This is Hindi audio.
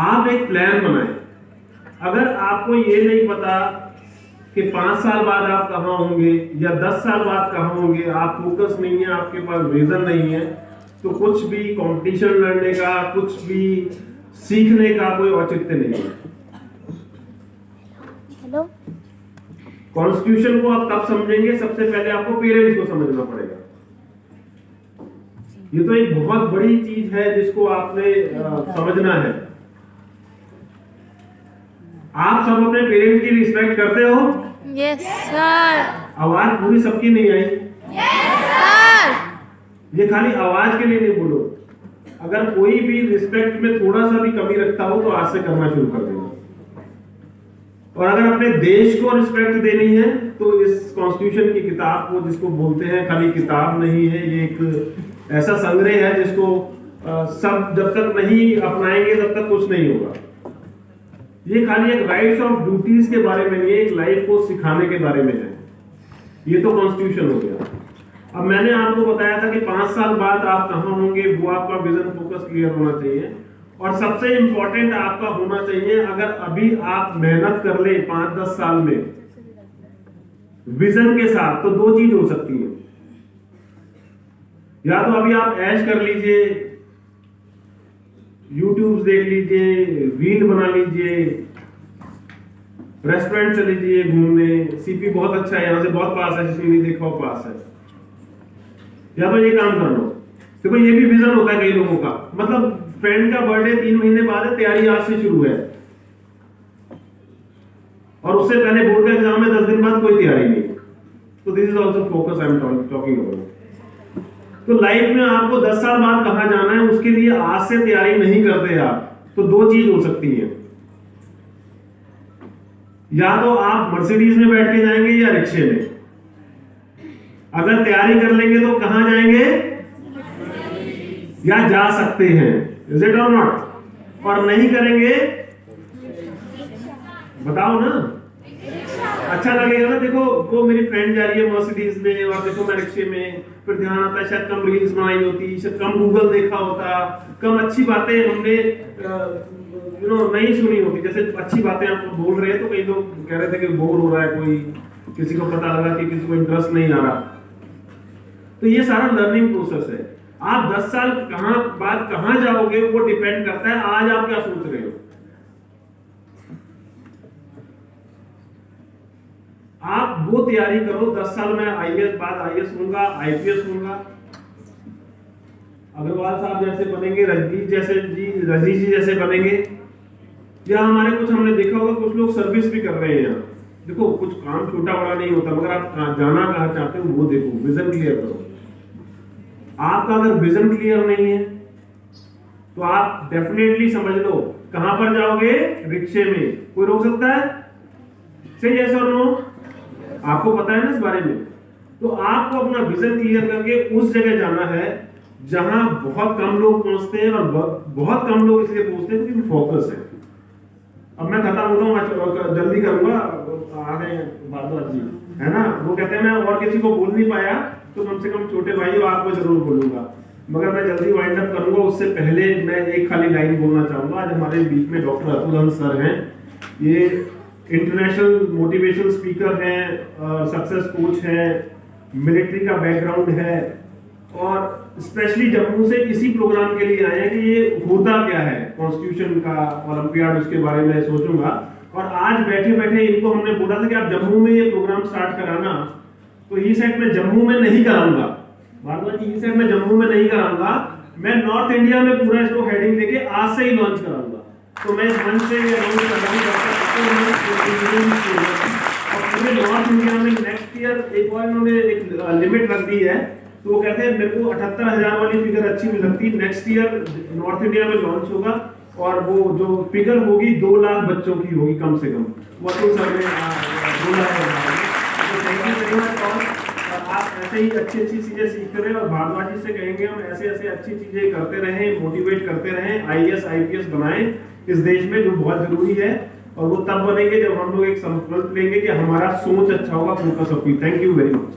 आप एक प्लान बनाएं। अगर आपको ये नहीं पता कि 5 साल बाद आप कहाँ होंगे या 10 साल बाद कहाँ होंगे, आप फोकस नहीं है, आपके पास विजन नहीं है, तो कुछ भी कंपटीशन लड़ने का, कुछ भी सीखने का कोई औचित्य नहीं है। हेलो, कॉन्स्टिट्यूशन को आप तब समझेंगे, सबसे पहले आपको पेरेंट्स को समझना पड़ेगा। ये तो एक बहुत बड़ी चीज है जिसको आपने समझना है। आप सब अपने पेरेंट्स की रिस्पेक्ट करते हो? Yes sir. आवाज पूरी सबकी नहीं आई। Yes sir. ये खाली आवाज के लिए नहीं बोलो। अगर कोई भी रिस्पेक्ट में थोड़ा सा भी कमी रखता हो तो आज से करना शुरू कर देना। और अगर अपने देश को रिस्पेक्ट देनी है तो इस कॉन्स्टिट्यूशन की किताब को, जिसको बोलते हैं खाली किताब नहीं है, ये एक ऐसा संग्रह है जिसको सब जब तक नहीं अपनाएंगे तब तक कुछ नहीं होगा। ये खाली एक राइट्स और ड्यूटीज के बारे में नहीं है, एक लाइफ को सिखाने के बारे में है। ये तो कॉन्स्टिट्यूशन हो गया। अब मैंने आपको बताया था कि 5 साल बाद आप कहाँ होंगे, वो आपका विजन फोकस क्लियर होना चाहिए। और सबसे इंपॉर्टेंट आपका होना चाहिए, अगर अभी आप मेहनत कर ले 5-10 साल में विजन के साथ, तो 2 चीज हो सकती है। या तो अभी आप ऐश कर लीजिए, यूट्यूब देख लीजिए, रील बना लीजिए, रेस्टोरेंट चले जाइए घूमने, सीपी बहुत अच्छा है, यहां से बहुत पास है, जिसने नहीं देखा वो पास है। या तो ये काम कर लो। देखो ये भी विजन होता है कई लोगों का, मतलब फ्रेंड का बर्थडे 3 महीने बाद है, तैयारी आज से शुरू है, और उससे पहले बोर्ड का एग्जाम है 10 दिन बाद, कोई तैयारी नहीं। तो this is also focus I am talking about. तो लाइफ में आपको 10 साल बाद कहां जाना है, उसके लिए आज से तैयारी नहीं करते आप, तो 2 चीज हो सकती है। या तो आप मर्सिडीज में बैठ के जाएंगे या रिक्शे में। अगर तैयारी कर लेंगे तो कहां जाएंगे, या जा सकते हैं, इज इट और नॉट? और नहीं करेंगे, बताओ ना, अच्छा लगेगा ना। देखो वो मेरी फ्रेंड जा रही है मर्सिडीज में, और देखो मैं रिक्शे में, फिर ध्यान आता है शायद कम रील्स बनाई होती, शायद कम गूगल देखा होता, कम अच्छी बातें हमने नहीं सुनी होती। जैसे अच्छी बातें आप बोल रहे हैं तो कई लोग कह रहे थे कि बोर हो रहा है कोई, किसी को पता लगा कि किसी को इंटरेस्ट नहीं आ रहा। तो ये सारा लर्निंग प्रोसेस है। आप 10 साल बाद कहां जाओगे वो डिपेंड करता है आज आप क्या सोच रहे हो। आप वो तैयारी करो, 10 साल में आईएएस होऊंगा, आईपीएस होऊंगा, अग्रवाल साहब जैसे बनेंगे, रजनीश जी जैसे बनेंगे, या हमारे कुछ हमने देखा होगा कुछ लोग सर्विस भी कर रहे हैं यहाँ। देखो कुछ काम छोटा बड़ा नहीं होता, मगर आप जाना कहाँ चाहते हो वो देखो, विजन क्लियर करो। आपका अगर विजन क्लियर नहीं है तो आप डेफिनेटली समझ लो कहां पर जाओगे, रिक्शे में। कोई रोक सकता है? सही यस और नो? आपको पता है ना इस बारे में। तो आपको अपना विजन क्लियर करके उस जगह जाना है जहां बहुत कम लोग पहुंचते हैं, और बहुत कम लोग इसलिए पहुंचते हैं क्योंकि फोकस है। अब मैं खत्म हो रहा हूँ, जल्दी करूंगा, आ गए भारद्वाज जी, है ना। वो कहते हैं मैं और किसी को बोल नहीं पाया तो कम से कम छोटे भाई आपको जरूर बोलूंगा, मगर मैं जल्दी वाइंड अप करूंगा। उससे पहले मैं एक खाली लाइन बोलना चाहूंगा। आज हमारे बीच में डॉक्टर अतुल हंस सर हैं। ये इंटरनेशनल मोटिवेशनल स्पीकर हैं, सक्सेस कोच हैं, मिलिट्री का बैकग्राउंड है, और स्पेशली जम्मू से इसी प्रोग्राम के लिए आए हैं कि ये होता क्या है, कॉन्स्टिट्यूशन का ओलंपियाड, उसके बारे में सोचूंगा। और आज बैठे बैठे इनको हमने बोला था कि आप जम्मू में ये प्रोग्राम स्टार्ट कराना, तो ई सेट में जम्मू में नहीं कराऊंगा, भारद्वाज जी ई सेट में जम्मू में नहीं कराऊंगा, मैं नॉर्थ इंडिया में पूरा इसको हेडिंग देके आज से ही लॉन्च कराऊंगा। तो मैं इस मंच से अनाउंस करना और पूरे नॉर्थ इंडिया में नेक्स्ट ईयर एक और इन्होंने एक लिमिट रख दी है। तो वो कहते हैं मेरे को 78,000 वाली फिगर अच्छी नहीं लगती, नेक्स्ट ईयर नॉर्थ इंडिया में लॉन्च होगा, और वो जो फिगर होगी 2 लाख बच्चों की होगी कम से कम। वो अतुल सर ने बोला है। आप ऐसे ही अच्छी चीजें सीखते रहे, और भारद्वाज जी से कहेंगे हम ऐसे अच्छी चीजें करते रहें, मोटिवेट करते रहें, आईएएस आईपीएस बनाएं इस देश में, जो बहुत जरूरी है। और वो तब बनेंगे जब हम लोग एक संकल्प लेंगे कि हमारा सोच अच्छा होगा, फोकस होगी। Thank you very much.